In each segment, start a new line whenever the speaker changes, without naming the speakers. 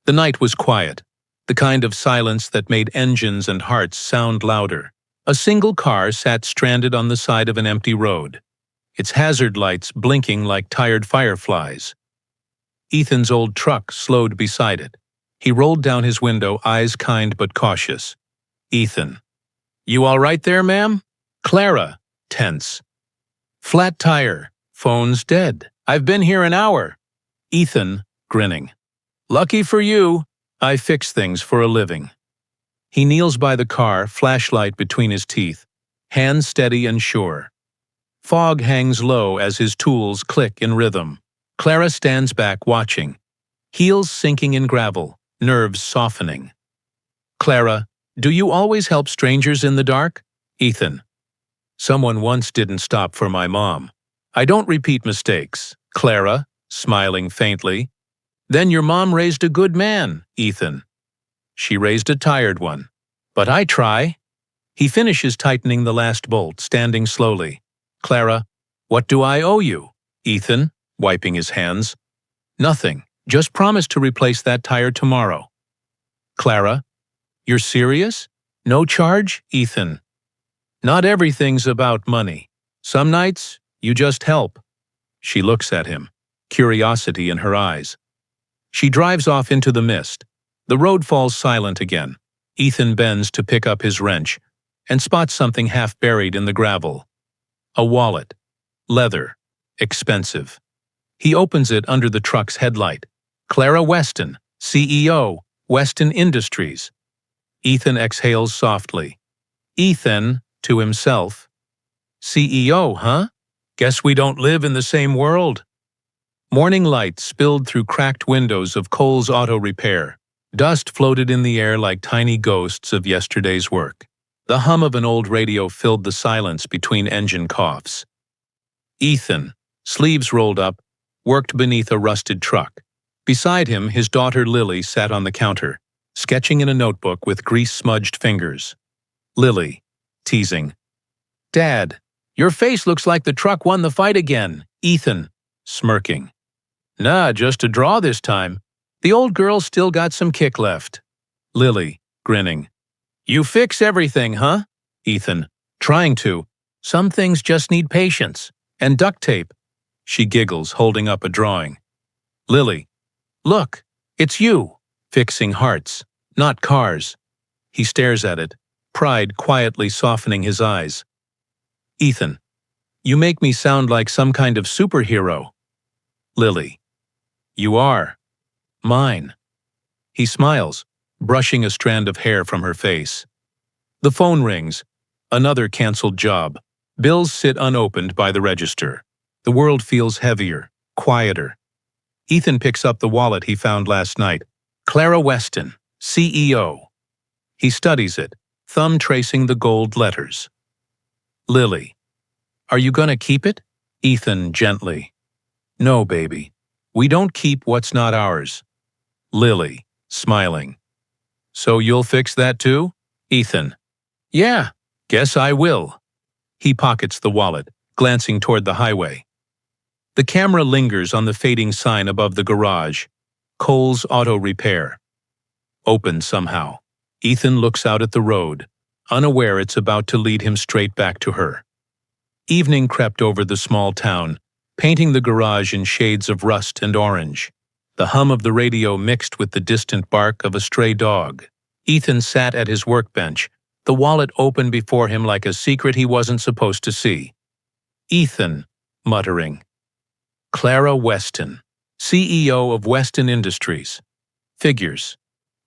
The night was quiet, the kind of silence that made engines and hearts sound louder. A single car sat stranded on the side of an empty road, its hazard lights blinking like tired fireflies. Ethan's old truck slowed beside it. He rolled down his window, eyes kind but cautious. "Ethan." "You all right there, ma'am?" Clara, tense. "Flat tire. Phone's dead. I've been here an hour." Ethan, grinning. "Lucky for you. I fix things for a living." He kneels by the car, flashlight between his teeth, hands steady and sure. Fog hangs low as his tools click in rhythm. Clara stands back watching, heels sinking in gravel, nerves softening. "Clara, do you always help strangers in the dark?" Ethan. "Someone once didn't stop for my mom. I don't repeat mistakes." Clara, smiling faintly. "Then your mom raised a good man." Ethan. "She raised a tired one. But I try." He finishes tightening the last bolt, standing slowly. Clara, "What do I owe you?" Ethan, wiping his hands. "Nothing. Just promise to replace that tire tomorrow." Clara, "You're serious? No charge?" Ethan. "Not everything's about money. Some nights, you just help." She looks at him, curiosity in her eyes. She drives off into the mist. The road falls silent again. Ethan bends to pick up his wrench and spots something half buried in the gravel. A wallet. Leather. Expensive. He opens it under the truck's headlight. Clara Weston, CEO, Weston Industries. Ethan exhales softly. Ethan, to himself. "CEO, huh? Guess we don't live in the same world." Morning light spilled through cracked windows of Cole's Auto Repair. Dust floated in the air like tiny ghosts of yesterday's work. The hum of an old radio filled the silence between engine coughs. Ethan, sleeves rolled up, worked beneath a rusted truck. Beside him, his daughter Lily sat on the counter, sketching in a notebook with grease-smudged fingers. Lily, teasing. "Dad, your face looks like the truck won the fight again." Ethan, smirking. "Nah, just a draw this time. The old girl's still got some kick left." Lily, grinning. "You fix everything, huh?" Ethan, trying to. "Some things just need patience. And duct tape." She giggles, holding up a drawing. Lily, "Look, it's you." Fixing hearts, not cars. He stares at it, pride quietly softening his eyes. Ethan, "You make me sound like some kind of superhero." Lily, "You are. Mine." He smiles, brushing a strand of hair from her face. The phone rings. Another canceled job. Bills sit unopened by the register. The world feels heavier, quieter. Ethan picks up the wallet he found last night. Clara Weston, CEO. He studies it, thumb tracing the gold letters. Lily, "Are you gonna keep it?" Ethan gently. "No, baby. We don't keep what's not ours." Lily, smiling. "So you'll fix that too?" Ethan, "Yeah, guess I will." He pockets the wallet, glancing toward the highway. The camera lingers on the fading sign above the garage. Cole's Auto Repair. Open somehow. Ethan looks out at the road, unaware it's about to lead him straight back to her. Evening crept over the small town, painting the garage in shades of rust and orange. The hum of the radio mixed with the distant bark of a stray dog. Ethan sat at his workbench, the wallet open before him like a secret he wasn't supposed to see. Ethan, muttering. Clara Weston, CEO of Weston Industries. Figures.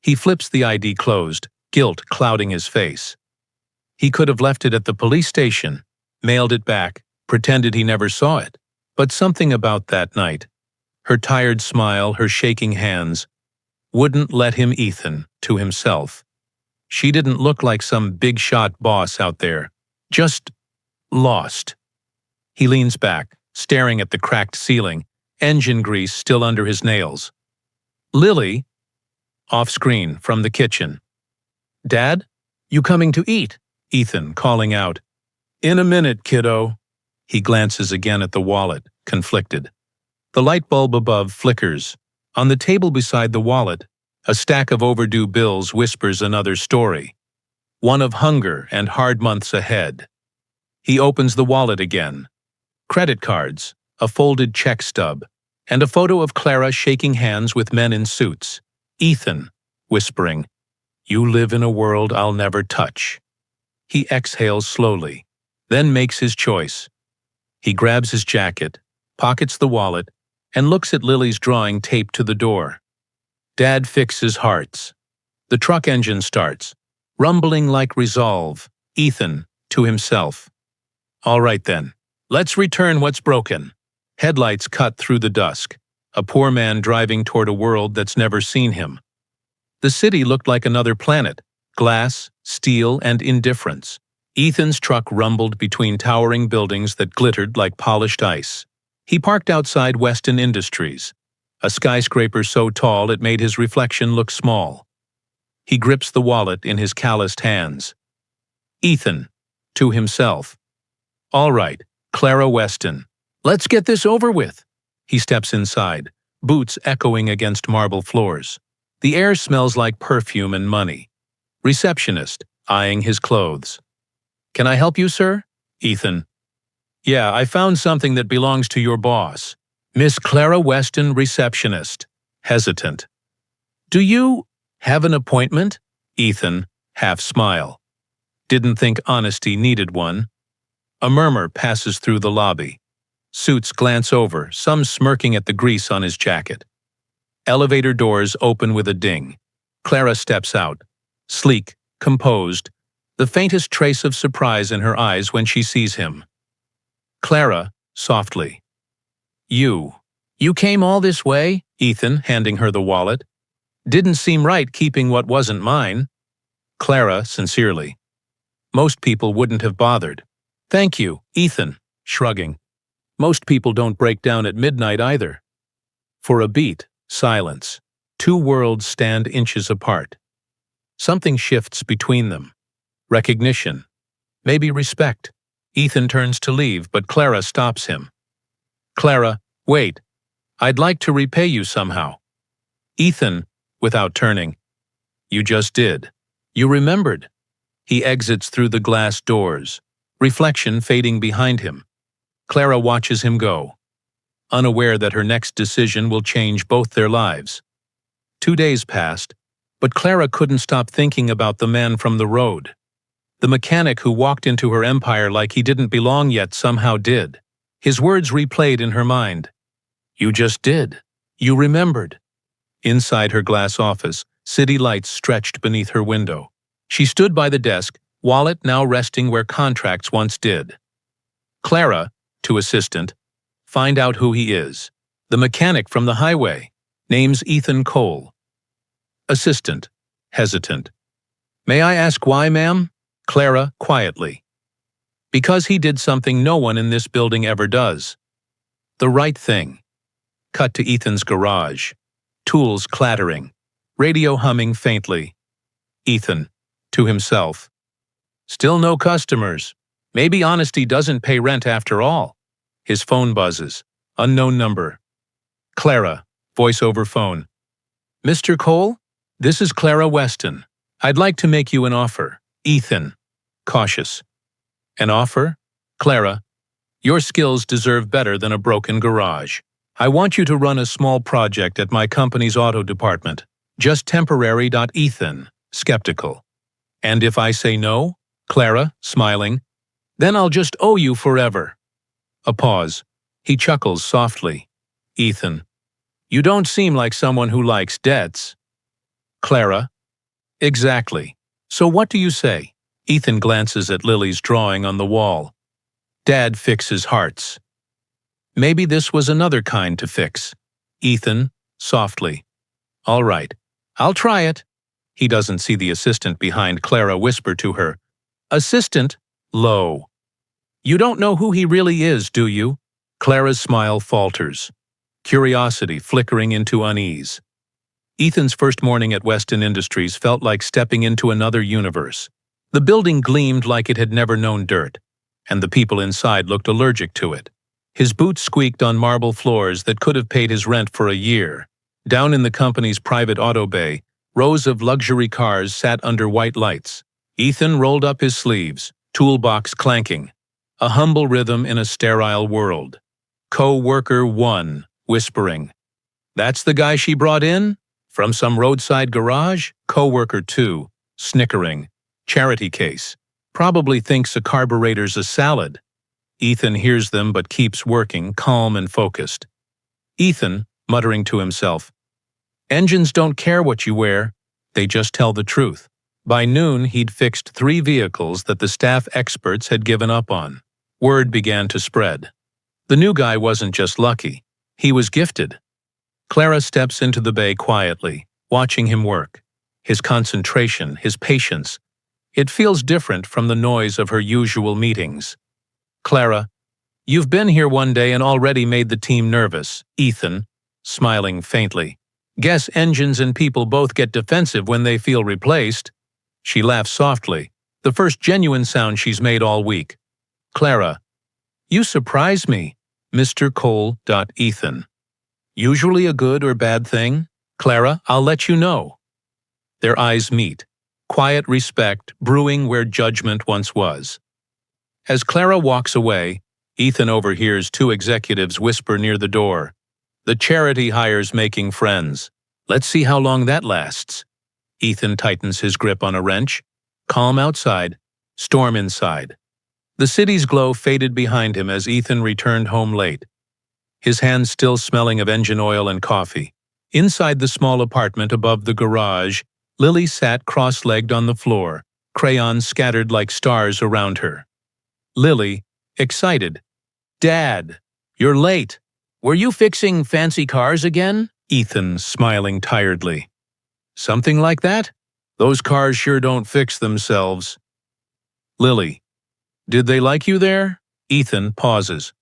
He flips the ID closed, guilt clouding his face. He could have left it at the police station, mailed it back, pretended he never saw it. But something about that night, her tired smile, her shaking hands, wouldn't let him Ethan to himself. She didn't look like some big-shot boss out there, just lost. He leans back, staring at the cracked ceiling, engine grease still under his nails. Lily, off-screen from the kitchen. "Dad, you coming to eat?" Ethan calling out. "In a minute, kiddo." He glances again at the wallet, conflicted. The light bulb above flickers. On the table beside the wallet, A stack of overdue bills whispers another story, one of hunger and hard months ahead. He opens the wallet again. Credit cards, a folded check stub, and a photo of Clara shaking hands with men in suits. Ethan, whispering, "You live in a world I'll never touch." He exhales slowly, then makes his choice. He grabs his jacket, pockets the wallet, and looks at Lily's drawing taped to the door. Dad fixes hearts. The truck engine starts, rumbling like resolve. Ethan, to himself, "All right then, let's return what's broken." Headlights cut through the dusk, a poor man driving toward a world that's never seen him. The city looked like another planet, glass, steel, and indifference. Ethan's truck rumbled between towering buildings that glittered like polished ice. He parked outside Weston Industries, a skyscraper so tall it made his reflection look small. He grips the wallet in his calloused hands. Ethan, to himself, "All right, Clara Weston, let's get this over with." He steps inside, boots echoing against marble floors. The air smells like perfume and money. Receptionist, eyeing his clothes. "Can I help you, sir?" Ethan. "Yeah, I found something that belongs to your boss." Miss Clara Weston, receptionist, hesitant. "Do you have an appointment?" Ethan, half smile. Didn't think honesty needed one. A murmur passes through the lobby. Suits glance over, some smirking at the grease on his jacket. Elevator doors open with a ding. Clara steps out, sleek, composed, the faintest trace of surprise in her eyes when she sees him. Clara, softly. You came all this way?" Ethan, handing her the wallet. "Didn't seem right keeping what wasn't mine." Clara, sincerely. "Most people wouldn't have bothered." "Thank you," Ethan, shrugging. "Most people don't break down at midnight either." For a beat, silence. Two worlds stand inches apart. Something shifts between them. Recognition. Maybe respect. Ethan turns to leave, but Clara stops him. "Clara, wait. I'd like to repay you somehow." Ethan, without turning. "You just did. You remembered." He exits through the glass doors, reflection fading behind him. Clara watches him go, unaware that her next decision will change both their lives. 2 days passed, but Clara couldn't stop thinking about the man from the road. The mechanic who walked into her empire like he didn't belong yet somehow did. His words replayed in her mind. "You just did. You remembered." Inside her glass office, city lights stretched beneath her window. She stood by the desk, wallet now resting where contracts once did. "Clara," to assistant, "find out who he is." "The mechanic from the highway. Name's Ethan Cole." Assistant, hesitant. "May I ask why, ma'am?" Clara, quietly. "Because he did something no one in this building ever does. The right thing." Cut to Ethan's garage. Tools clattering. Radio humming faintly. Ethan, to himself. "Still no customers. Maybe honesty doesn't pay rent after all." His phone buzzes. Unknown number. Clara, voice over phone. "Mr. Cole? This is Clara Weston. I'd like to make you an offer." Ethan, cautious. "An offer?" Clara, "Your skills deserve better than a broken garage. I want you to run a small project at my company's auto department. Just temporary. Ethan, skeptical. "And if I say no?" Clara, smiling. "Then I'll just owe you forever." A pause. He chuckles softly. Ethan, "You don't seem like someone who likes debts." Clara, "Exactly. So what do you say?" Ethan glances at Lily's drawing on the wall. Dad fixes hearts. Maybe this was another kind to fix. Ethan, softly. "All right, I'll try it." He doesn't see the assistant behind Clara whisper to her. "Assistant," low. "You don't know who he really is, do you?" Clara's smile falters, curiosity flickering into unease. Ethan's first morning at Weston Industries felt like stepping into another universe. The building gleamed like it had never known dirt, and the people inside looked allergic to it. His boots squeaked on marble floors that could have paid his rent for a year. Down in the company's private auto bay, Rows of luxury cars sat under white lights. Ethan rolled up his sleeves, toolbox clanking. A humble rhythm in a sterile world. Co-worker 1, whispering. That's the guy she brought in? From some roadside garage? Co-worker 2, snickering. Charity case. Probably thinks a carburetor's a salad. Ethan hears them but keeps working, calm and focused. Ethan, muttering to himself, engines don't care what you wear, they just tell the truth. By noon, he'd fixed 3 vehicles that the staff experts had given up on. Word began to spread. The new guy wasn't just lucky, he was gifted. Clara steps into the bay quietly, watching him work. His concentration, his patience. It feels different from the noise of her usual meetings. Clara, you've been here one day and already made the team nervous. Ethan, smiling faintly. Guess engines and people both get defensive when they feel replaced. She laughs softly, the first genuine sound she's made all week. Clara, you surprise me, Mr. Cole. Ethan. Usually a good or bad thing? Clara, I'll let you know. Their eyes meet, quiet respect brewing where judgment once was. As Clara walks away, Ethan overhears 2 executives whisper near the door. The charity hire's making friends. Let's see how long that lasts. Ethan tightens his grip on a wrench. Calm outside, storm inside. The city's glow faded behind him as Ethan returned home late. His hands still smelling of engine oil and coffee. Inside the small apartment above the garage, Lily sat cross-legged on the floor, crayons scattered like stars around her. Lily, excited. Dad, you're late. Were you fixing fancy cars again? Ethan, smiling tiredly. Something like that? Those cars sure don't fix themselves. Lily, did they like you there? Ethan pauses.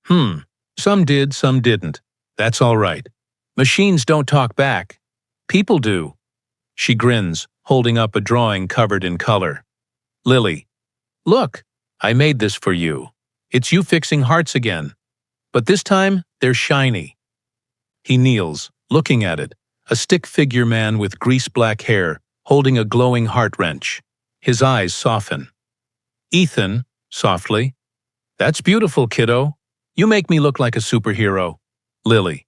Some did, some didn't. That's all right. Machines don't talk back. People do. She grins, holding up a drawing covered in color. Lily, look, I made this for you. It's you fixing hearts again. But this time, they're shiny. He kneels, looking at it, a stick figure man with grease-black hair, holding a glowing heart wrench. His eyes soften. Ethan, softly, that's beautiful, kiddo. You make me look like a superhero. Lily,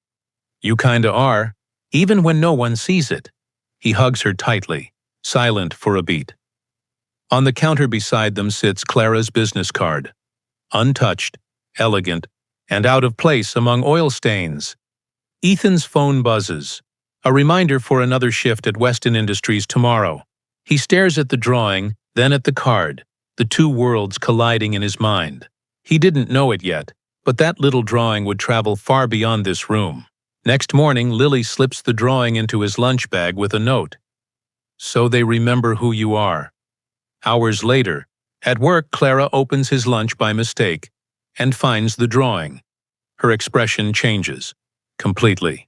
you kinda are, even when no one sees it. He hugs her tightly, silent for a beat. On the counter beside them sits Clara's business card. Untouched, elegant, and out of place among oil stains. Ethan's phone buzzes, a reminder for another shift at Weston Industries tomorrow. He stares at the drawing, then at the card, the 2 worlds colliding in his mind. He didn't know it yet, but that little drawing would travel far beyond this room. Next morning, Lily slips the drawing into his lunch bag with a note. So they remember who you are. Hours later, at work, Clara opens his lunch by mistake and finds the drawing. Her expression changes, completely.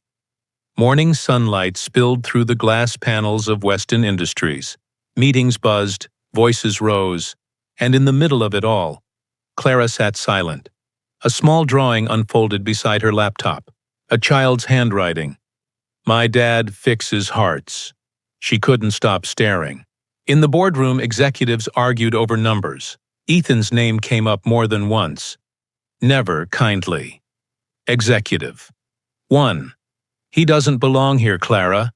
Morning sunlight spilled through the glass panels of Weston Industries. Meetings buzzed, voices rose, and in the middle of it all, Clara sat silent. A small drawing unfolded beside her laptop, a child's handwriting. My dad fixes hearts. She couldn't stop staring. In the boardroom, executives argued over numbers. Ethan's name came up more than once. Never kindly. Executive 1. He doesn't belong here, Clara.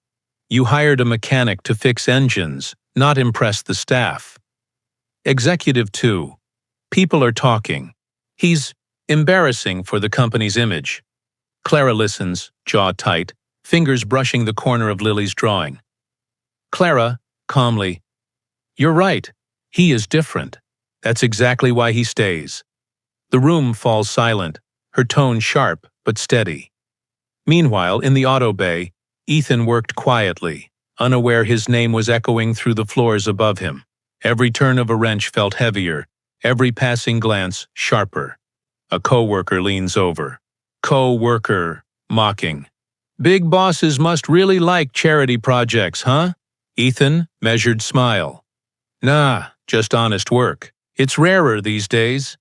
You hired a mechanic to fix engines, not impress the staff. Executive 2. People are talking. He's embarrassing for the company's image. Clara listens, jaw tight, fingers brushing the corner of Lily's drawing. Clara, calmly, you're right. He is different. That's exactly why he stays. The room falls silent, her tone sharp but steady. Meanwhile, in the auto bay, Ethan worked quietly, unaware his name was echoing through the floors above him. Every turn of a wrench felt heavier, every passing glance sharper. A co-worker leans over. Co-worker, mocking. Big bosses must really like charity projects, huh? Ethan, measured smile. Nah, just honest work. It's rarer these days.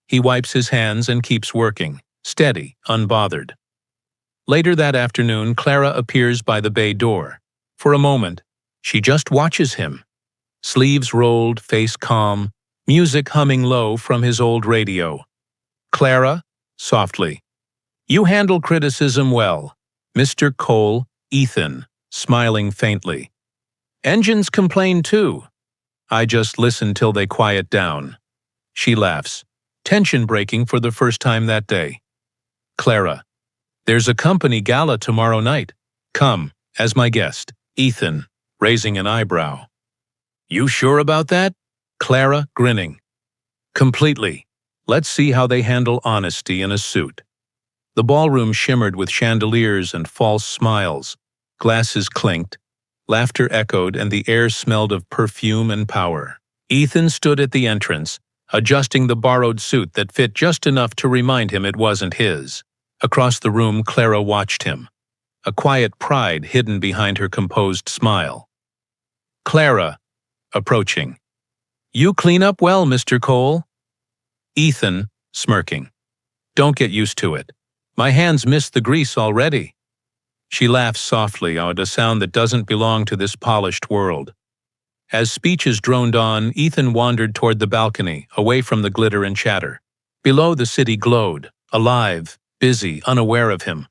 He wipes his hands and keeps working, steady, unbothered. Later that afternoon, Clara appears by the bay door. For a moment, She just watches him. Sleeves rolled, face calm, music humming low from his old radio. Clara, softly. You handle criticism well. Mr. Cole, Ethan, smiling faintly. Engines complain too. I just listen till they quiet down. She laughs, tension breaking for the first time that day. Clara. There's a company gala tomorrow night. Come, as my guest. Ethan, raising an eyebrow. You sure about that? Clara, grinning. Completely. Let's see how they handle honesty in a suit. The ballroom shimmered with chandeliers and false smiles. Glasses clinked, laughter echoed, and the air smelled of perfume and power. Ethan stood at the entrance, adjusting the borrowed suit that fit just enough to remind him it wasn't his. Across the room, Clara watched him, a quiet pride hidden behind her composed smile. Clara, approaching. You clean up well, Mr. Cole. Ethan, smirking. Don't get used to it. My hands miss the grease already. She laughs softly at a sound that doesn't belong to this polished world. As speeches droned on, Ethan wandered toward the balcony, away from the glitter and chatter. Below, the city glowed, alive, busy, unaware of him.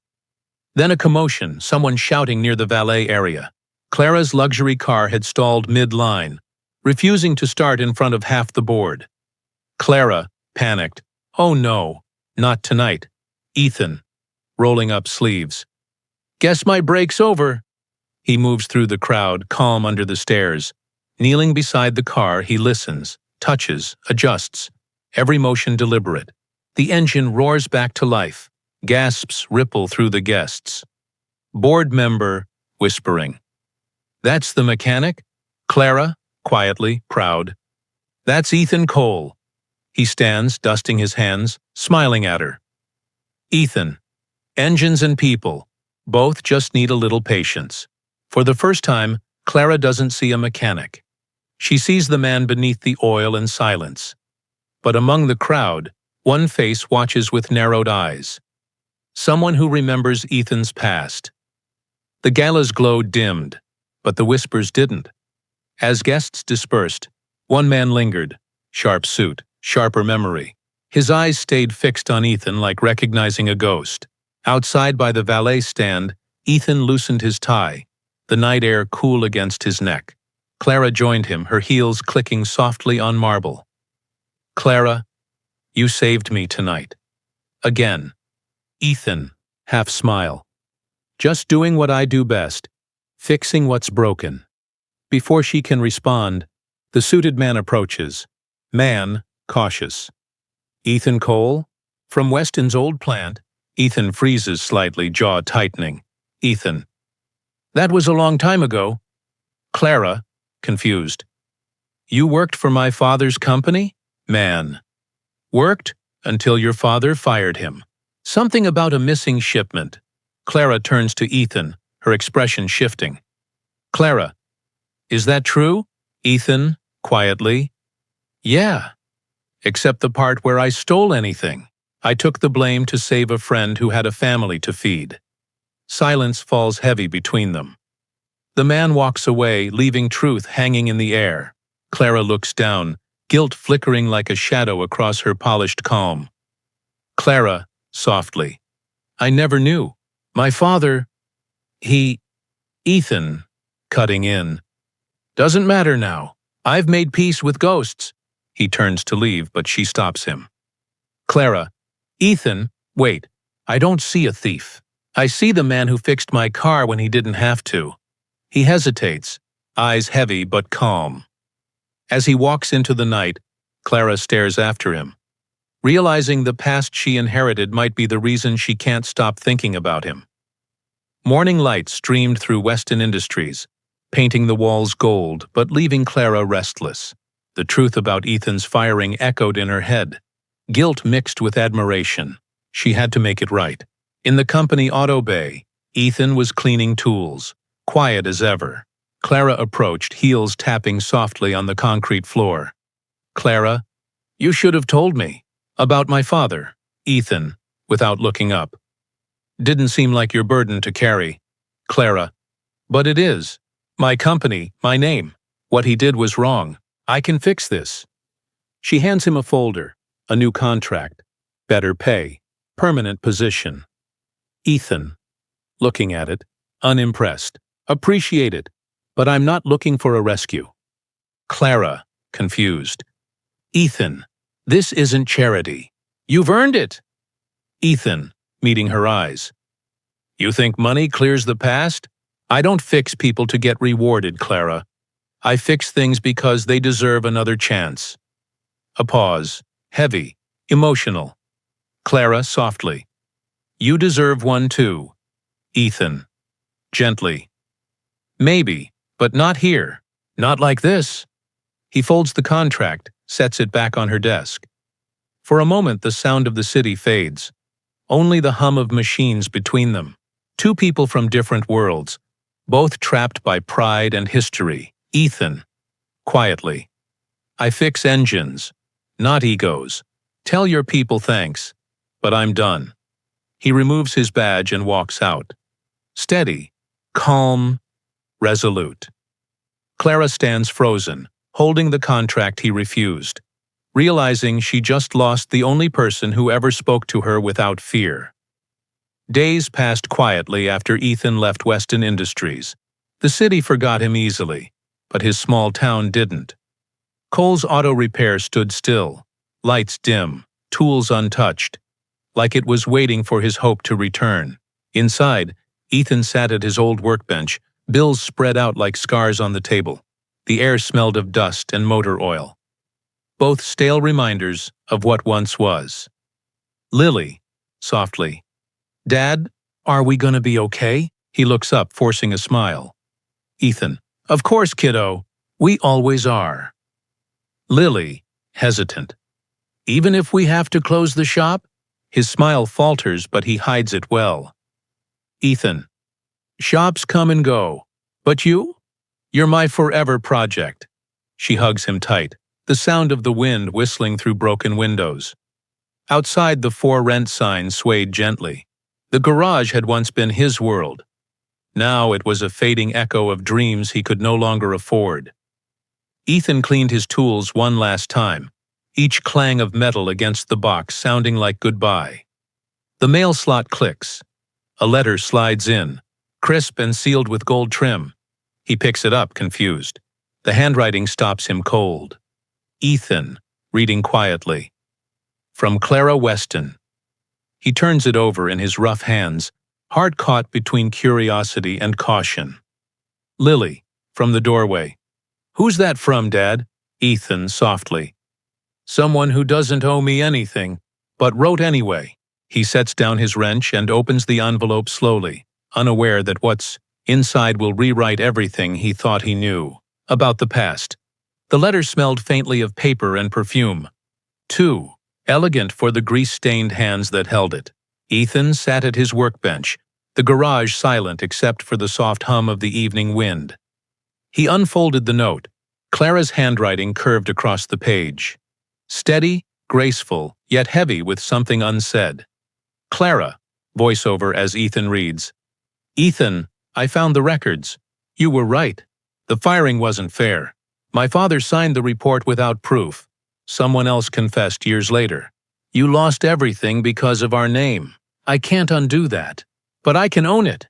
Then a commotion, someone shouting near the valet area. Clara's luxury car had stalled mid-line, refusing to start in front of half the board. Clara, panicked. Oh no, not tonight. Ethan, rolling up sleeves. Guess my break's over. He moves through the crowd, calm under the stairs. Kneeling beside the car, he listens, touches, adjusts, every motion deliberate. The engine roars back to life. Gasps ripple through the guests. Board member, whispering. That's the mechanic? Clara, quietly, proud. That's Ethan Cole. He stands, dusting his hands, smiling at her. Ethan, engines and people, both just need a little patience. For the first time, Clara doesn't see a mechanic. She sees the man beneath the oil and silence. But among the crowd, one face watches with narrowed eyes. Someone who remembers Ethan's past. The gala's glow dimmed, but the whispers didn't. As guests dispersed, one man lingered, sharp suit, sharper memory. His eyes stayed fixed on Ethan like recognizing a ghost. Outside by the valet stand, Ethan loosened his tie, the night air cool against his neck. Clara joined him, her heels clicking softly on marble. Clara, you saved me tonight. Again. Ethan, half smile. Just doing what I do best, fixing what's broken. Before she can respond, the suited man approaches. Man, cautious. Ethan Cole? From Weston's old plant. Ethan freezes slightly, jaw tightening. Ethan. That was a long time ago. Clara, confused. You worked for my father's company? Man. Worked until your father fired him. Something about a missing shipment. Clara turns to Ethan, her expression shifting. Clara, is that true? Ethan, quietly. Yeah. Except the part where I stole anything. I took the blame to save a friend who had a family to feed. Silence falls heavy between them. The man walks away, leaving truth hanging in the air. Clara looks down, guilt flickering like a shadow across her polished calm. Clara, softly. I never knew. My father, Ethan, cutting in. Doesn't matter now. I've made peace with ghosts. He turns to leave, but she stops him. Clara, Ethan, wait. I don't see a thief. I see the man who fixed my car when he didn't have to. He hesitates, eyes heavy but calm. As he walks into the night, Clara stares after him, realizing the past she inherited might be the reason she can't stop thinking about him. Morning light streamed through Weston Industries, painting the walls gold but leaving Clara restless. The truth about Ethan's firing echoed in her head. Guilt mixed with admiration. She had to make it right. In the company auto bay, Ethan was cleaning tools, quiet as ever. Clara approached, heels tapping softly on the concrete floor. Clara, you should have told me. About my father. Ethan, without looking up. Didn't seem like your burden to carry. Clara, but it is. My company, my name. What he did was wrong. I can fix this. She hands him a folder, a new contract, better pay, permanent position. Ethan, looking at it, unimpressed. Appreciate it, but I'm not looking for a rescue. Clara, confused. Ethan, this isn't charity. You've earned it. Ethan, meeting her eyes. You think money clears the past? I don't fix people to get rewarded, Clara. I fix things because they deserve another chance. A pause, heavy, emotional. Clara, softly. You deserve one too. Ethan, gently. Maybe, but not here. Not like this. He folds the contract, sets it back on her desk. For a moment, the sound of the city fades. Only the hum of machines between them. Two people from different worlds, both trapped by pride and history. Ethan, quietly. I fix engines, not egos. Tell your people thanks, but I'm done. He removes his badge and walks out. Steady, calm, resolute. Clara stands frozen, holding the contract he refused, realizing she just lost the only person who ever spoke to her without fear. Days passed quietly after Ethan left Weston Industries. The city forgot him easily, but his small town didn't. Cole's auto repair stood still, lights dim, tools untouched, like it was waiting for his hope to return. Inside, Ethan sat at his old workbench, bills spread out like scars on the table. The air smelled of dust and motor oil. Both stale reminders of what once was. Lily, softly. Dad, are we gonna be okay? He looks up, forcing a smile. Ethan, of course, kiddo. We always are. Lily, hesitant. Even if we have to close the shop? His smile falters, but he hides it well. Ethan, shops come and go. But you? You're my forever project. She hugs him tight, the sound of the wind whistling through broken windows. Outside, the for rent sign swayed gently. The garage had once been his world. Now it was a fading echo of dreams he could no longer afford. Ethan cleaned his tools one last time, each clang of metal against the box sounding like goodbye. The mail slot clicks. A letter slides in, crisp and sealed with gold trim. He picks it up, confused. The handwriting stops him cold. Ethan, reading quietly. From Clara Weston. He turns it over in his rough hands, heart caught between curiosity and caution. Lily, from the doorway. Who's that from, Dad? Ethan, softly. Someone who doesn't owe me anything, but wrote anyway. He sets down his wrench and opens the envelope slowly, unaware that what's inside will rewrite everything he thought he knew about the past. The letter smelled faintly of paper and perfume. Too elegant for the grease-stained hands that held it. Ethan sat at his workbench, the garage silent except for the soft hum of the evening wind. He unfolded the note. Clara's handwriting curved across the page. Steady, graceful, yet heavy with something unsaid. Clara, voiceover as Ethan reads. Ethan, I found the records. You were right. The firing wasn't fair. My father signed the report without proof. Someone else confessed years later. You lost everything because of our name. I can't undo that. But I can own it.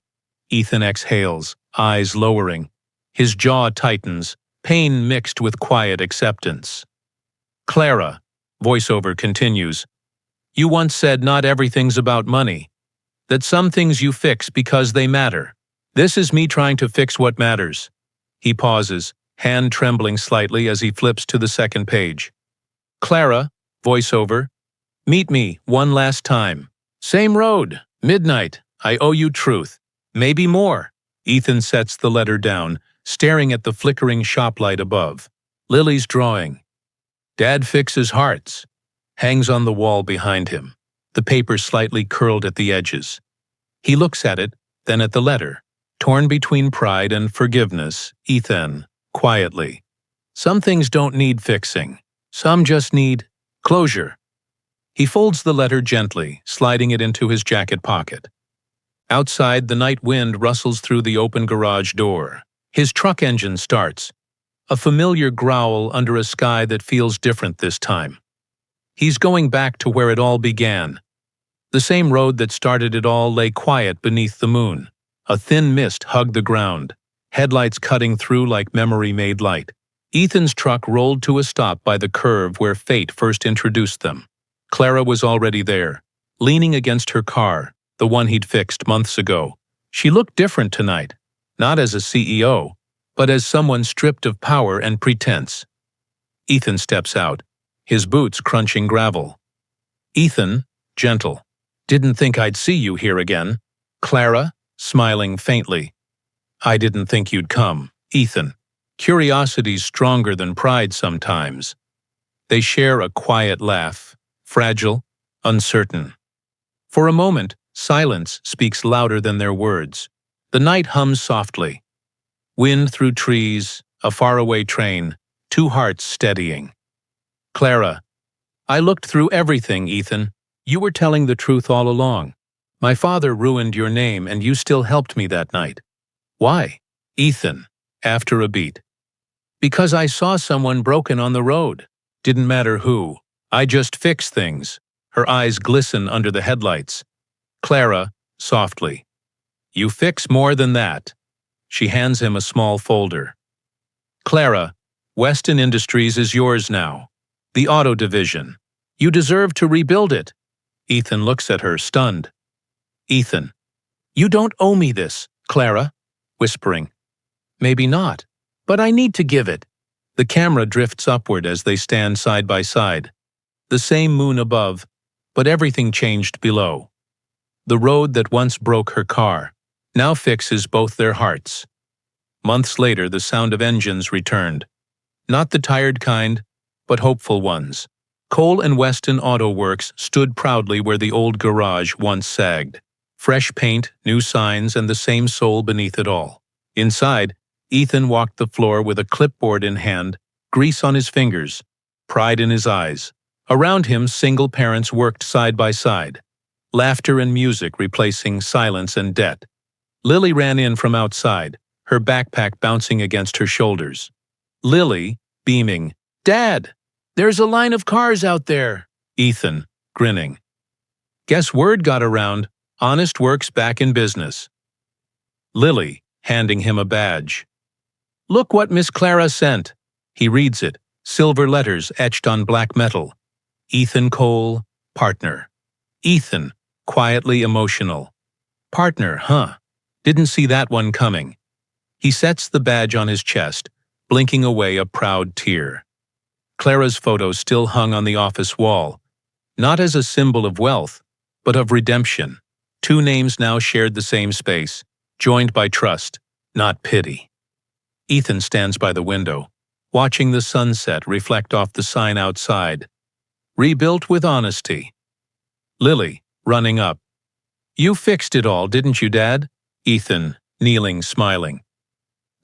Ethan exhales, eyes lowering. His jaw tightens, pain mixed with quiet acceptance. Clara, voiceover continues. You once said not everything's about money. That some things you fix because they matter. This is me trying to fix what matters. He pauses, hand trembling slightly as he flips to the second page. Clara, voiceover. Meet me one last time. Same road, midnight. I owe you truth. Maybe more. Ethan sets the letter down, staring at the flickering shop light above. Lily's drawing. Dad fixes hearts. Hangs on the wall behind him, the paper slightly curled at the edges. He looks at it, then at the letter. Torn between pride and forgiveness, Ethan, quietly. Some things don't need fixing. Some just need closure. He folds the letter gently, sliding it into his jacket pocket. Outside, the night wind rustles through the open garage door. His truck engine starts, a familiar growl under a sky that feels different this time. He's going back to where it all began. The same road that started it all lay quiet beneath the moon. A thin mist hugged the ground, headlights cutting through like memory-made light. Ethan's truck rolled to a stop by the curve where fate first introduced them. Clara was already there, leaning against her car, the one he'd fixed months ago. She looked different tonight, not as a CEO, but as someone stripped of power and pretense. Ethan steps out, his boots crunching gravel. Ethan, gentle. Didn't think I'd see you here again. Clara, smiling faintly. I didn't think you'd come. Ethan. Curiosity's stronger than pride sometimes. They share a quiet laugh, fragile, uncertain. For a moment, silence speaks louder than their words. The night hums softly. Wind through trees, a faraway train, two hearts steadying. Clara. I looked through everything, Ethan. You were telling the truth all along. My father ruined your name and you still helped me that night. Why? Ethan, after a beat. Because I saw someone broken on the road. Didn't matter who. I just fixed things. Her eyes glisten under the headlights. Clara, softly. You fix more than that. She hands him a small folder. Clara, Weston Industries is yours now. The auto division. You deserve to rebuild it. Ethan looks at her, stunned. Ethan. You don't owe me this, Clara, whispering. Maybe not, but I need to give it. The camera drifts upward as they stand side by side. The same moon above, but everything changed below. The road that once broke her car now fixes both their hearts. Months later, the sound of engines returned. Not the tired kind, but hopeful ones. Cole and Weston Auto Works stood proudly where the old garage once sagged. Fresh paint, new signs, and the same soul beneath it all. Inside, Ethan walked the floor with a clipboard in hand, grease on his fingers, pride in his eyes. Around him, single parents worked side by side. Laughter and music replacing silence and debt. Lily ran in from outside, her backpack bouncing against her shoulders. Lily, beaming, Dad, there's a line of cars out there. Ethan, grinning. Guess word got around, Honest Works back in business. Lily, handing him a badge. Look what Miss Clara sent. He reads it, silver letters etched on black metal. Ethan Cole, partner. Ethan, quietly emotional. Partner, huh? Didn't see that one coming. He sets the badge on his chest, blinking away a proud tear. Clara's photo still hung on the office wall, not as a symbol of wealth, but of redemption. Two names now shared the same space, joined by trust, not pity. Ethan stands by the window, watching the sunset reflect off the sign outside. Rebuilt with honesty. Lily, running up. You fixed it all, didn't you, Dad? Ethan, kneeling, smiling.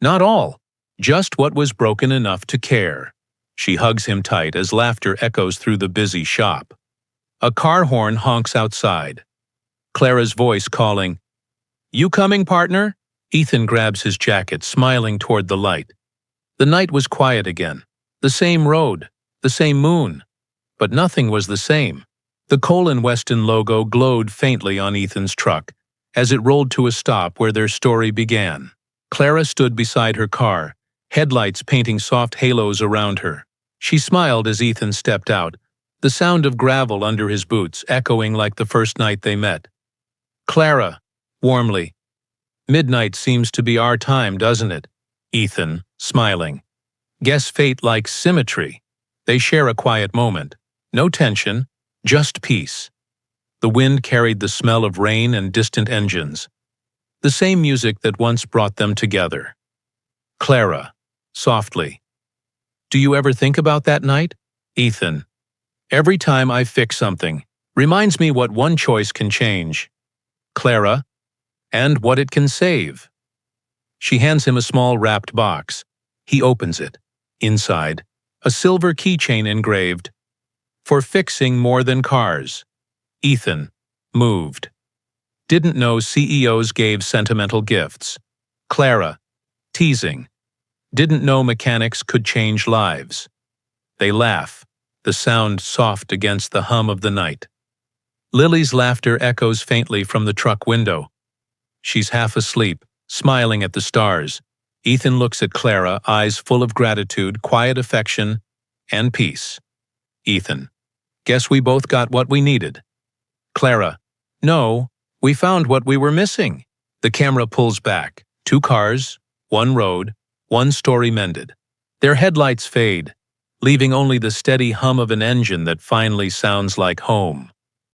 Not all, just what was broken enough to care. She hugs him tight as laughter echoes through the busy shop. A car horn honks outside. Clara's voice calling, You coming, partner? Ethan grabs his jacket, smiling toward the light. The night was quiet again. The same road, the same moon. But nothing was the same. The Cole and Weston logo glowed faintly on Ethan's truck as it rolled to a stop where their story began. Clara stood beside her car, headlights painting soft halos around her. She smiled as Ethan stepped out, the sound of gravel under his boots echoing like the first night they met. Clara, warmly. Midnight seems to be our time, doesn't it? Ethan, smiling. Guess fate likes symmetry. They share a quiet moment. No tension, just peace. The wind carried the smell of rain and distant engines. The same music that once brought them together. Clara, softly. Do you ever think about that night? Ethan. Every time I fix something, reminds me what one choice can change. Clara, and what it can save. She hands him a small wrapped box. He opens it. Inside, a silver keychain engraved, For fixing more than cars. Ethan, moved. Didn't know CEOs gave sentimental gifts. Clara, Teasing. Didn't know mechanics could change lives. They laugh, the sound soft against the hum of the night. Lily's laughter echoes faintly from the truck window. She's half asleep, smiling at the stars. Ethan looks at Clara, eyes full of gratitude, quiet affection, and peace. Ethan. Guess we both got what we needed. Clara. No, we found what we were missing. The camera pulls back. 2 cars, 1 road, 1 story mended. Their headlights fade, leaving only the steady hum of an engine that finally sounds like home.